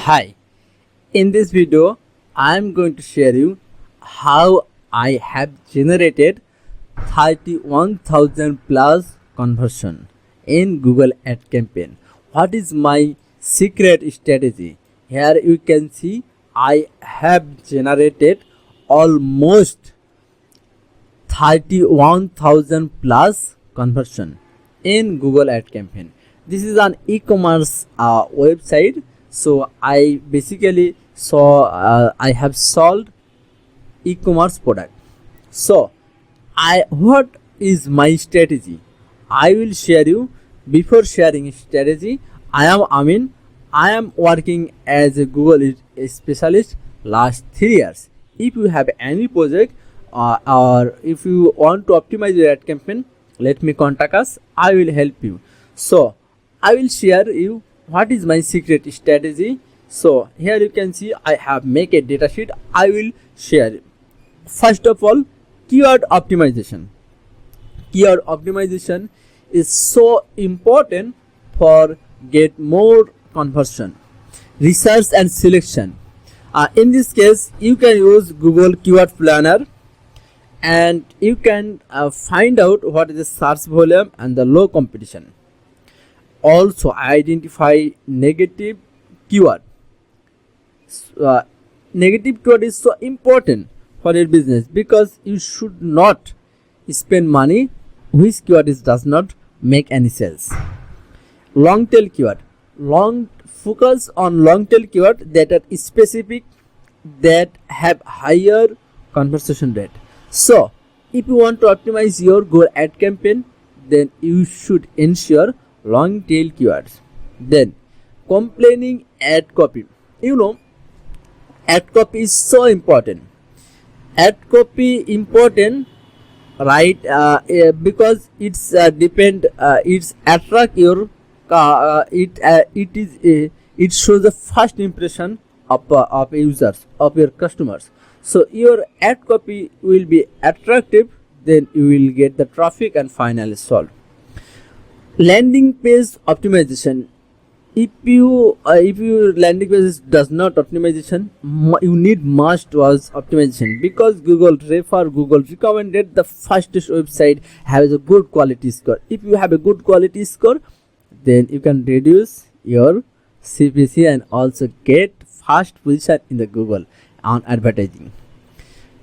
Hi, in this video I am going to share you how I have generated 31,000 plus conversion in Google Ad campaign. What is my secret strategy? Here you can see I have generated almost 31,000 plus conversion in Google Ad campaign. This is an e-commerce website. So I basically I have sold e-commerce product. So what is my strategy? I will share you. Before sharing strategy, I am Amin. I am working as a Google specialist last 3 years. If you have any project or if you want to optimize your ad campaign, let me contact us. I will help you. So I will share you what is my secret strategy. So here you can see I have make a data sheet. I will share it. First of all, keyword optimization. Keyword optimization is so important for get more conversion. Research and selection. In this case, you can use Google Keyword Planner and you can find out what is the search volume and the low competition. Also identify negative keyword. Negative keyword is so important for your business because you should not spend money which keyword does not make any sales. Long tail keyword. Focus on long tail keyword that are specific, that have higher conversion rate. So if you want to optimize your Google ad campaign, then you should ensure long tail keywords. Then complaining ad copy. Ad copy is so important. Ad copy important, right? Because it's it's attract your it shows the first impression of users, of your customers. So your ad copy will be attractive, then you will get the traffic and finally sold. Landing page optimization. If your landing page does not optimization, you need must was optimization, because Google recommended the fastest website has a good quality score. If you have a good quality score, then you can reduce your CPC and also get fast position in the Google on advertising.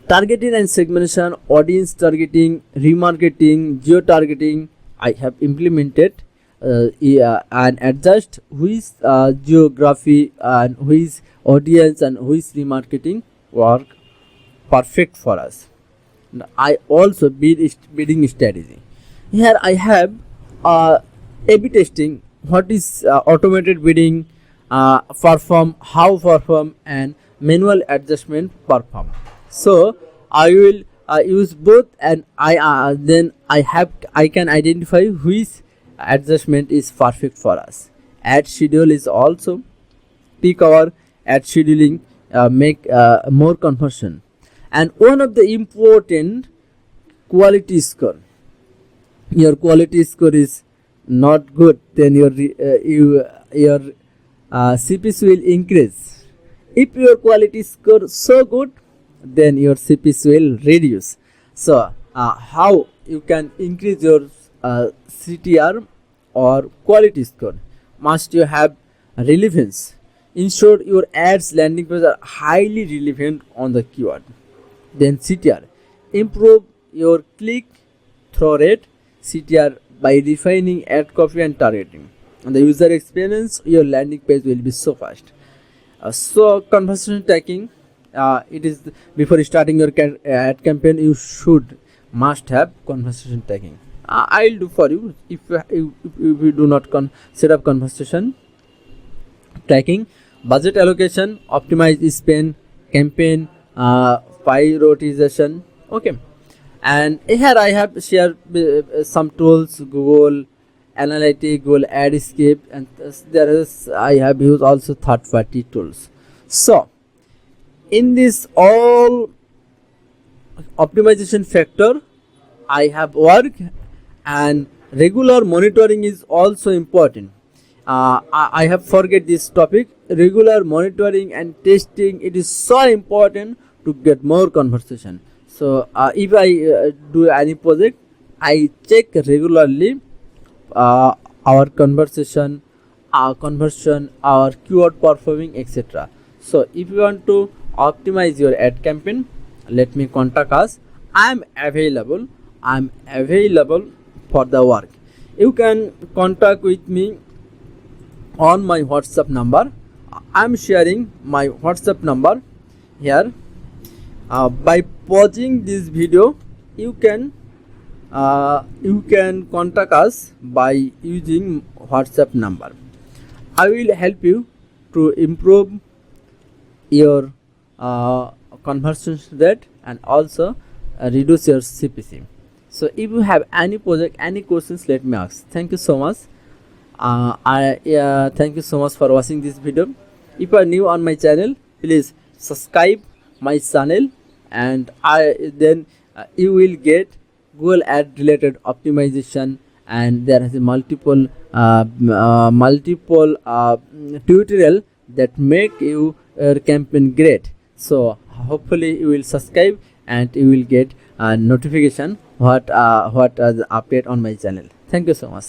Targeting and segmentation, audience targeting, remarketing, geo targeting. I have implemented and adjust which geography and which audience and which remarketing work perfect for us. I also bidding strategy. Here I have A/B testing. What is automated bidding perform, how perform, and manual adjustment perform. So I will use both, and I can identify which adjustment is perfect for us. Ad schedule is also peak hour ad scheduling make more conversion. And one of the important, quality score. Your quality score is not good, then your CPC will increase. If your quality score so good, then your CPC will reduce. So how you can increase your CTR or quality score? Must you have relevance? Ensure your ads landing pages are highly relevant on the keyword. Then CTR. Improve your click through rate, CTR, by refining ad copy and targeting. And the user experience, your landing page will be so fast. So conversion tracking. It is before starting your ad campaign, you must have conversation tracking. I'll do for you if you do not set up conversation tracking. Budget allocation, optimize spend, campaign prioritization. Okay, and here I have shared some tools: Google Analytics, Google Adscape, and I have used also third-party tools. So in this all optimization factor I have worked, and regular monitoring is also important. I have forget this topic. Regular monitoring and testing, it is so important to get more conversation. So if I do any project, I check regularly our conversation, our conversion, our keyword performing, etc. So if you want to optimize your ad campaign, let me contact us. I'm available for the work. You can contact with me on my WhatsApp number. I'm sharing my WhatsApp number here. By pausing this video, you can contact us by using WhatsApp number. I will help you to improve your conversion rate and also reduce your CPC. So if you have any project, any questions, let me ask. Thank you so much. Thank you so much for watching this video. If you are new on my channel, please subscribe my channel, and then you will get Google ad related optimization, and there is a multiple tutorial that make your campaign great. So hopefully you will subscribe and you will get a notification what the update on my channel. Thank you so much.